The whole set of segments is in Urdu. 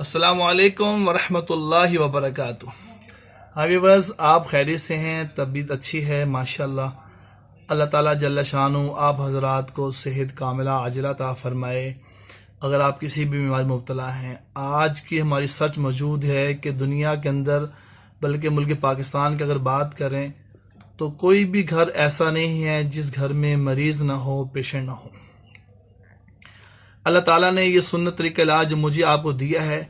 السلام علیکم ورحمۃ اللہ وبرکاتہ۔ ہاں بس آپ خیریت سے ہیں، طبیعت اچھی ہے ماشاءاللہ۔ اللہ تعالیٰ جل شانہ آپ حضرات کو صحت کاملہ عاجلہ عطا فرمائے۔ اگر آپ کسی بھی بیماری مبتلا ہیں، آج کی ہماری سچ موجود ہے کہ دنیا کے اندر بلکہ ملک پاکستان کی اگر بات کریں تو کوئی بھی گھر ایسا نہیں ہے جس گھر میں مریض نہ ہو، پیشنٹ نہ ہو۔ اللہ تعالیٰ نے یہ سنت طریقہ علاج جو مجھے آپ کو دیا ہے،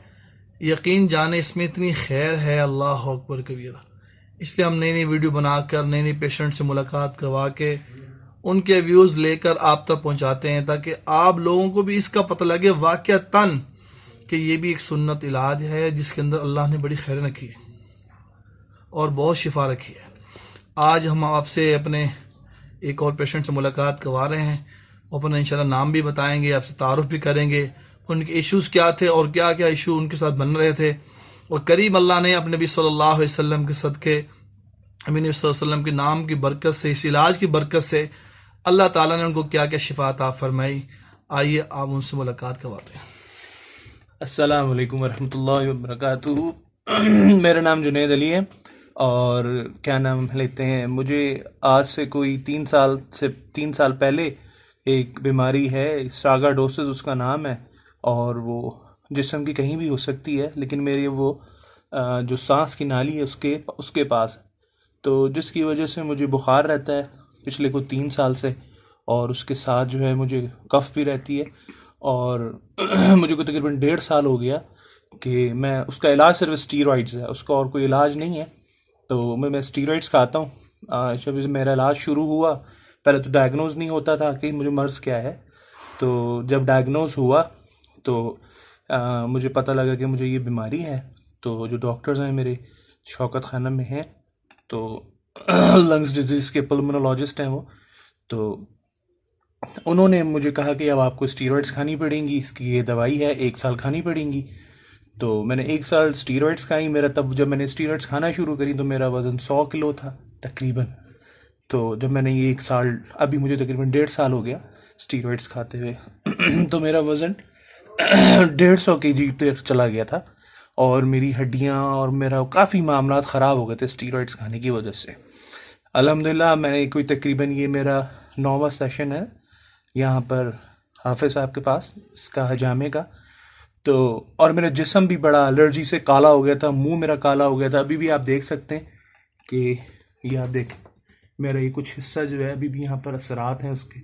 یقین جانے اس میں اتنی خیر ہے، اللہ اکبر کبیرہ۔ اس لیے ہم نئی نئی ویڈیو بنا کر نئی نئی پیشنٹ سے ملاقات کروا کے ان کے ویوز لے کر آپ تک پہنچاتے ہیں، تاکہ آپ لوگوں کو بھی اس کا پتہ لگے واقعتاً کہ یہ بھی ایک سنت علاج ہے جس کے اندر اللہ نے بڑی خیر رکھی ہے اور بہت شفا رکھی ہے۔ آج ہم آپ سے اپنے ایک اور پیشنٹ سے ملاقات کروا رہے ہیں، اپنا انشاءاللہ نام بھی بتائیں گے، آپ سے تعارف بھی کریں گے، ان کے ایشوز کیا تھے اور کیا کیا ایشو ان کے ساتھ بن رہے تھے، اور قریب اللہ نے اپنے نبی صلی اللہ علیہ وسلم کے صدقے، نبی صلی اللہ علیہ وسلم کے نام کی برکت سے، اس علاج کی برکت سے اللہ تعالیٰ نے ان کو کیا کیا شفا عطا فرمائی۔ آئیے آپ ان سے ملاقات کرواتے ہیں۔ السلام علیکم ورحمۃ اللہ وبرکاتہ۔ میرا نام جنید علی ہے، اور کیا نام لیتے ہیں، مجھے آج سے کوئی 3 سال پہلے ایک بیماری ہے، ساگاڈوسس اس کا نام ہے، اور وہ جسم کی کہیں بھی ہو سکتی ہے، لیکن میری وہ جو سانس کی نالی ہے اس کے پاس، تو جس کی وجہ سے مجھے بخار رہتا ہے پچھلے کو 3 سال سے، اور اس کے ساتھ جو ہے مجھے کف بھی رہتی ہے، اور مجھے کو تقریباً 1.5 سال ہو گیا کہ میں اس کا علاج صرف اسٹیرائڈز ہے، اس کا اور کوئی علاج نہیں ہے۔ تو میں اسٹیرائڈز کھاتا ہوں۔ جب میرا علاج شروع ہوا، پہلے تو ڈائگنوز نہیں ہوتا تھا کہ مجھے مرض کیا ہے، تو جب ڈائگنوز ہوا تو مجھے پتہ لگا کہ مجھے یہ بیماری ہے۔ تو جو ڈاکٹرز ہیں میرے شوکت خانہ میں ہیں، تو لنگز ڈیزیز کے پلمونالوجسٹ ہیں وہ، تو انہوں نے مجھے کہا کہ اب آپ کو اسٹیرائڈز کھانی پڑیں گی، اس کی یہ دوائی ہے، 1 سال کھانی پڑیں گی۔ تو میں نے 1 سال اسٹیرائڈز کھائی۔ تب جب میں نے اسٹیرائڈز کھانا شروع کری تو میرا وزن 100 کلو تھا تقریباً۔ تو جب میں نے یہ 1 سال، ابھی مجھے تقریباً 1.5 سال ہو گیا اسٹیرائڈز کھاتے ہوئے، تو میرا وزن 150 kg تک چلا گیا تھا، اور میری ہڈیاں اور میرا کافی معاملات خراب ہو گئے تھے اسٹیرائڈز کھانے کی وجہ سے۔ الحمدللہ میں نے کوئی تقریباً یہ میرا 9واں سیشن ہے یہاں پر حافظ صاحب کے پاس، اس کا حجامے کا۔ تو اور میرا جسم بھی بڑا الرجی سے کالا ہو گیا تھا، منہ میرا کالا ہو گیا تھا، ابھی بھی آپ دیکھ سکتے ہیں کہ یہ آپ دیکھیں میرا یہ کچھ حصہ جو ہے ابھی بھی یہاں پر اثرات ہیں اس کے،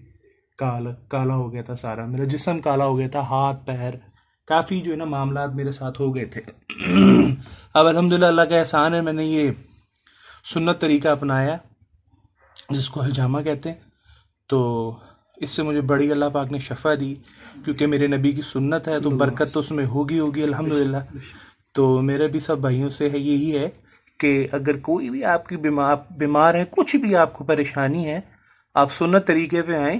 کالا ہو گیا تھا سارا، میرا جسم کالا ہو گیا تھا، ہاتھ پیر کافی جو ہے نا معاملات میرے ساتھ ہو گئے تھے۔ اب الحمدللہ اللہ کا احسان ہے، میں نے یہ سنت طریقہ اپنایا جس کو حجامہ کہتے ہیں، تو اس سے مجھے بڑی اللہ پاک نے شفا دی، کیونکہ میرے نبی کی سنت ہے تو برکت تو اس میں ہوگی الحمدللہ۔ تو میرے بھی سب بھائیوں سے یہی ہے کہ اگر کوئی بھی آپ کی بیمار ہے، کچھ بھی آپ کو پریشانی ہے، آپ سنت طریقے پہ آئیں،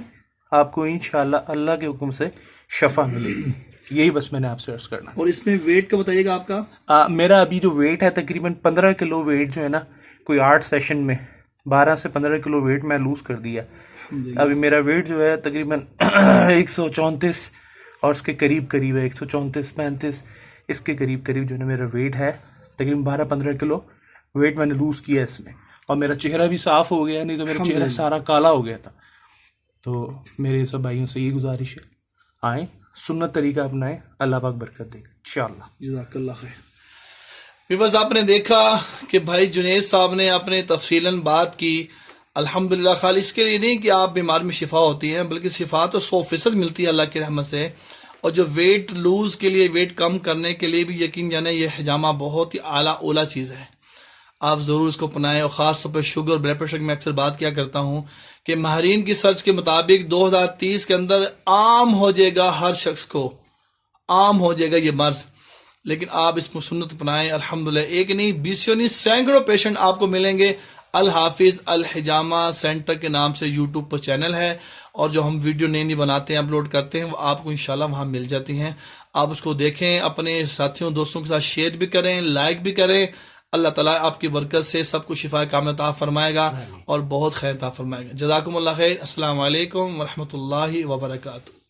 آپ کو انشاءاللہ اللہ کے حکم سے شفا ملے گی۔ یہی بس میں نے آپ سے عرض کرنا۔ اور اس میں ویٹ کا بتائیے گا آپ کا؟ میرا ابھی جو ویٹ ہے تقریباً 15 کلو ویٹ جو ہے نا، کوئی 8 سیشن میں 12 سے 15 کلو ویٹ میں لوز کر دیا۔ ابھی میرا ویٹ جو ہے تقریباً 134 اور اس کے قریب ہے، 134-35 اس کے قریب جو ہے نا میرا ویٹ ہے، تقریباً 12-15 کلو ویٹ میں نے لوز کیا اس میں، اور میرا چہرہ بھی صاف ہو گیا، نہیں تو میرا چہرہ سارا کالا ہو گیا تھا۔ تو میرے سب بھائیوں سے یہ گزارش ہے، آئیں سنت طریقہ اپنائیں، اللہ پاک برکت دے گا انشاءاللہ۔ جزاک اللہ خیر۔ ویورز آپ نے دیکھا کہ بھائی جنید صاحب نے اپنے تفصیلاً بات کی، الحمدللہ۔ خالی اس کے لیے نہیں کہ آپ بیمار میں شفا ہوتی ہے، بلکہ شفا تو 100% ملتی ہے اللہ کی رحمت سے، اور جو ویٹ لوز کے لیے، ویٹ کم کرنے کے لیے بھی یقین جانے یہ حجامہ بہت ہی اعلیٰ اولا چیز ہے، آپ ضرور اس کو اپنائیں۔ اور خاص طور پہ شوگر اور بلڈ پریشر کی میں اکثر بات کیا کرتا ہوں کہ ماہرین کی سرچ کے مطابق 2030 کے اندر عام ہو جائے گا، ہر شخص کو عام ہو جائے گا یہ مرض، لیکن آپ اس میں سنت اپنائیں الحمدللہ۔ ایک نہیں، 20 نہیں، سینکڑوں پیشنٹ آپ کو ملیں گے۔ الحافظ الحجامہ سینٹر کے نام سے یوٹیوب پر چینل ہے، اور جو ہم ویڈیو نئی نئی بناتے ہیں، اپلوڈ کرتے ہیں، وہ آپ کو انشاءاللہ وہاں مل جاتی ہیں۔ آپ اس کو دیکھیں، اپنے ساتھیوں دوستوں کے ساتھ شیئر بھی کریں، لائک بھی کریں۔ اللہ تعالیٰ آپ کی برکت سے سب کو شفا کاملہ عطا فرمائے گا اور بہت خیر عطا فرمائے گا۔ جزاکم اللہ خیر۔ السلام علیکم ورحمۃ اللہ وبرکاتہ۔